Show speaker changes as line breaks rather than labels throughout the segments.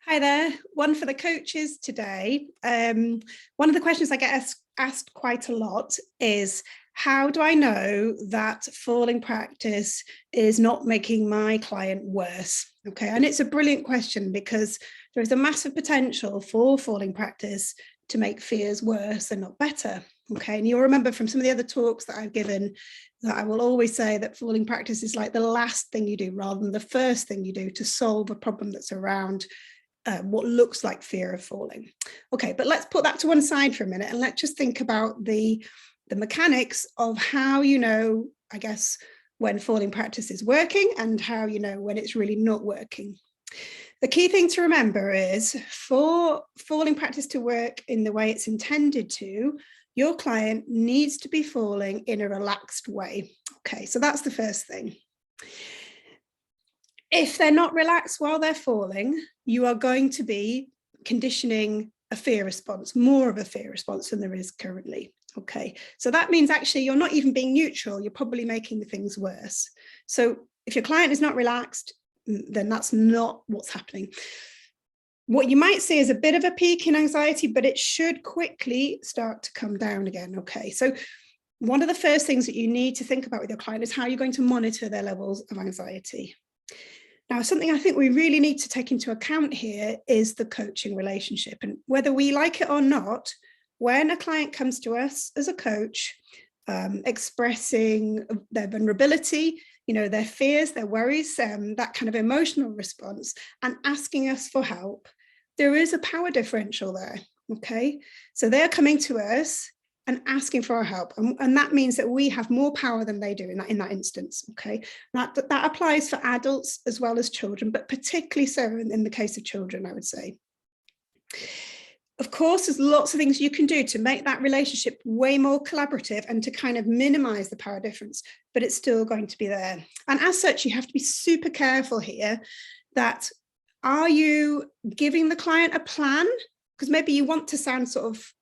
Hi there. One for the coaches today. One of the questions I get asked quite a lot is, how do I know that falling practice is not making my client worse? Okay, and it's a brilliant question because there is a massive potential for falling practice to make fears worse and not better. Okay, and you'll remember from some of the other talks that I've given that I will always say that falling practice is like the last thing you do rather than the first thing you do to solve a problem that's around what looks like fear of falling. Okay, but let's put that to one side for a minute and let's just think about the mechanics of how you know, I guess, when falling practice is working and how you know when it's really not working. The key thing to remember is for falling practice to work in the way it's intended to, your client needs to be falling in a relaxed way. Okay, so that's the first thing. If they're not relaxed while they're falling, you are going to be conditioning a fear response, more of a fear response than there is currently. Okay, so that means actually you're not even being neutral, you're probably making the things worse. So if your client is not relaxed, then that's not what's happening. What you might see is a bit of a peak in anxiety, but it should quickly start to come down again. Okay, so one of the first things that you need to think about with your client is how you're going to monitor their levels of anxiety. Now, something I think we really need to take into account here is the coaching relationship. And whether we like it or not, when a client comes to us as a coach, expressing their vulnerability, you know, their fears, their worries, that kind of emotional response, and asking us for help, there is a power differential there. Okay, so they're coming to us and asking for our help. And that means that we have more power than they do in that instance, okay? That applies for adults as well as children, but particularly so in the case of children, I would say. Of course, there's lots of things you can do to make that relationship way more collaborative and to kind of minimize the power difference, but it's still going to be there. And as such, you have to be super careful here that, are you giving the client a plan? Because maybe you want to sound sort of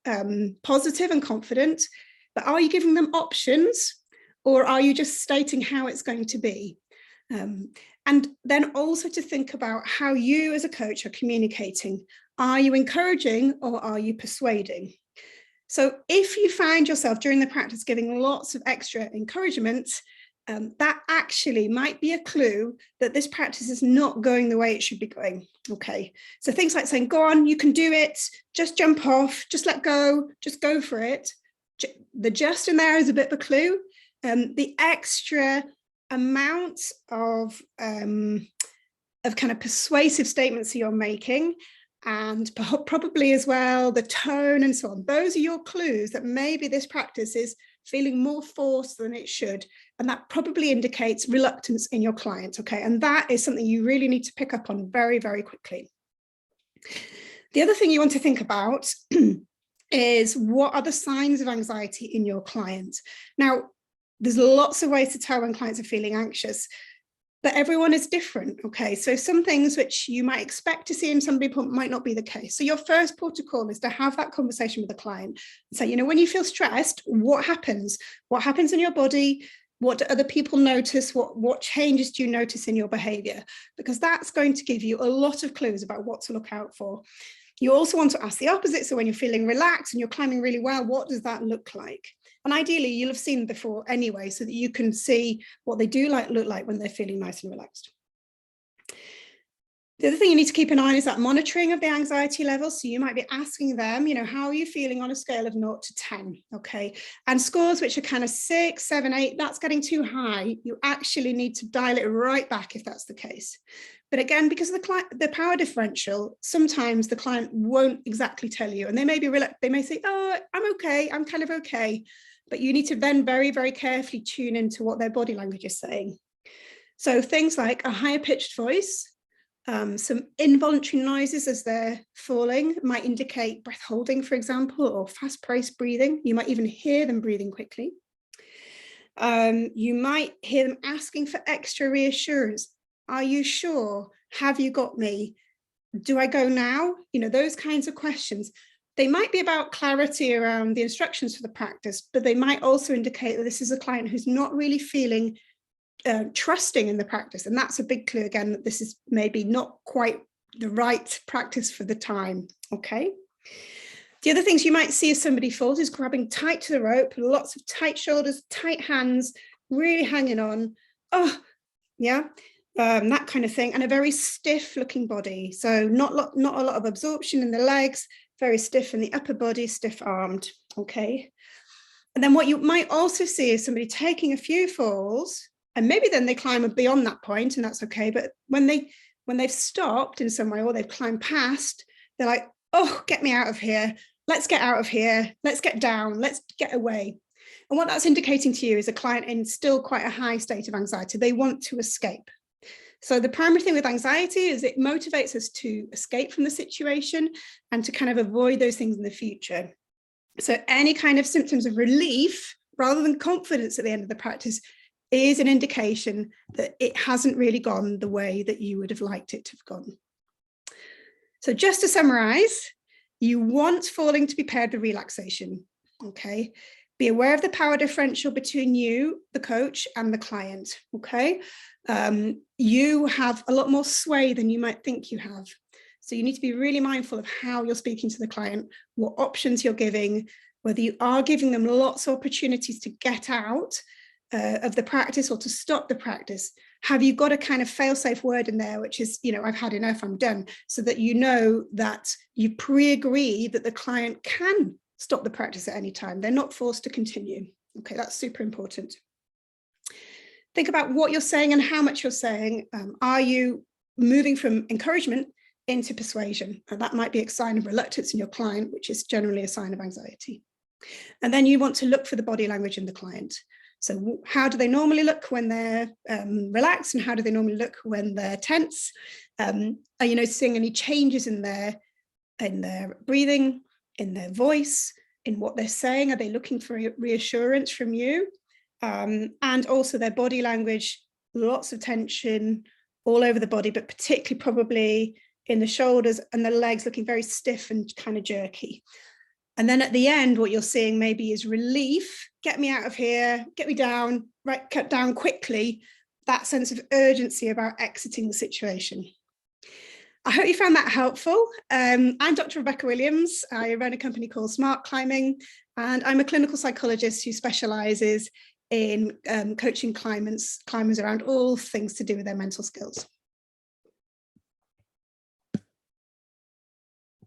positive and confident, but are you giving them options, or are you just stating how it's going to be? And then also to think about how you as a coach are communicating. Are you encouraging or are you persuading? So if you find yourself during the practice giving lots of extra encouragement, that actually might be a clue that this practice is not going the way it should be going. Okay, so things like saying, go on, you can do it, just jump off, just let go, just go for it. The just in there is a bit of a clue. The extra amount of kind of persuasive statements that you're making, and probably as well the tone and so on, those are your clues that maybe this practice is feeling more forced than it should, and that probably indicates reluctance in your client. Okay, and that is something you really need to pick up on very, very quickly. The other thing you want to think about is, what are the signs of anxiety in your client? Now, there's lots of ways to tell when clients are feeling anxious, but everyone is different. Okay, so some things which you might expect to see in some people might not be the case. So your first protocol is to have that conversation with the client and say, you know, when you feel stressed, what happens? What happens in your body? What do other people notice? What changes do you notice in your behavior? Because that's going to give you a lot of clues about what to look out for. You also want to ask the opposite. So when you're feeling relaxed and you're climbing really well, what does that look like? And ideally, you'll have seen before anyway, so that you can see what they do look like when they're feeling nice and relaxed. The other thing you need to keep an eye on is that monitoring of the anxiety levels. So you might be asking them, you know, how are you feeling on a scale of 0 to 10? Okay. And scores which are kind of 6, 7, 8, that's getting too high. You actually need to dial it right back if that's the case. But again, because of the power differential, sometimes the client won't exactly tell you, and they may say, oh, I'm okay, I'm kind of okay. But you need to then very, very carefully tune into what their body language is saying. So things like a higher pitched voice, some involuntary noises as they're falling might indicate breath holding, for example, or fast-paced breathing. You might even hear them breathing quickly. You might hear them asking for extra reassurance. Are you sure? Have you got me? Do I go now? You know, those kinds of questions. They might be about clarity around the instructions for the practice, but they might also indicate that this is a client who's not really feeling trusting in the practice. And that's a big clue, again, that this is maybe not quite the right practice for the time, okay? The other things you might see as somebody falls is grabbing tight to the rope, lots of tight shoulders, tight hands, really hanging on. Oh, yeah, that kind of thing. And a very stiff looking body. So not a lot of absorption in the legs, very stiff in the upper body, stiff armed, okay? And then what you might also see is somebody taking a few falls, and maybe then they climb beyond that point, and that's okay. But when they've stopped in some way, or they've climbed past, they're like, oh, get me out of here. Let's get out of here. Let's get down. Let's get away. And what that's indicating to you is a client in still quite a high state of anxiety. They want to escape. So the primary thing with anxiety is it motivates us to escape from the situation and to kind of avoid those things in the future. So any kind of symptoms of relief rather than confidence at the end of the practice is an indication that it hasn't really gone the way that you would have liked it to have gone. So just to summarize, you want falling to be paired with relaxation, okay? Be aware of the power differential between you, the coach, and the client, okay? You have a lot more sway than you might think you have. So you need to be really mindful of how you're speaking to the client, what options you're giving, whether you are giving them lots of opportunities to get out of the practice or to stop the practice. Have you got a kind of fail-safe word in there, which is, I've had enough, I'm done, so that you know that you pre-agree that the client can stop the practice at any time. They're not forced to continue. Okay, that's super important. Think about what you're saying and how much you're saying. Are you moving from encouragement into persuasion? And that might be a sign of reluctance in your client, which is generally a sign of anxiety. And then you want to look for the body language in the client. So how do they normally look when they're relaxed, and how do they normally look when they're tense? Are you noticing any changes in their breathing, in their voice, in what they're saying? Are they looking for reassurance from you? And also their body language, lots of tension all over the body, but particularly probably in the shoulders and the legs, looking very stiff and kind of jerky. And then at the end, what you're seeing maybe is relief. Get me out of here, get me down, right, cut down quickly. That sense of urgency about exiting the situation. I hope you found that helpful. I'm Dr. Rebecca Williams. I run a company called Smart Climbing, and I'm a clinical psychologist who specializes in coaching climbers around all things to do with their mental skills.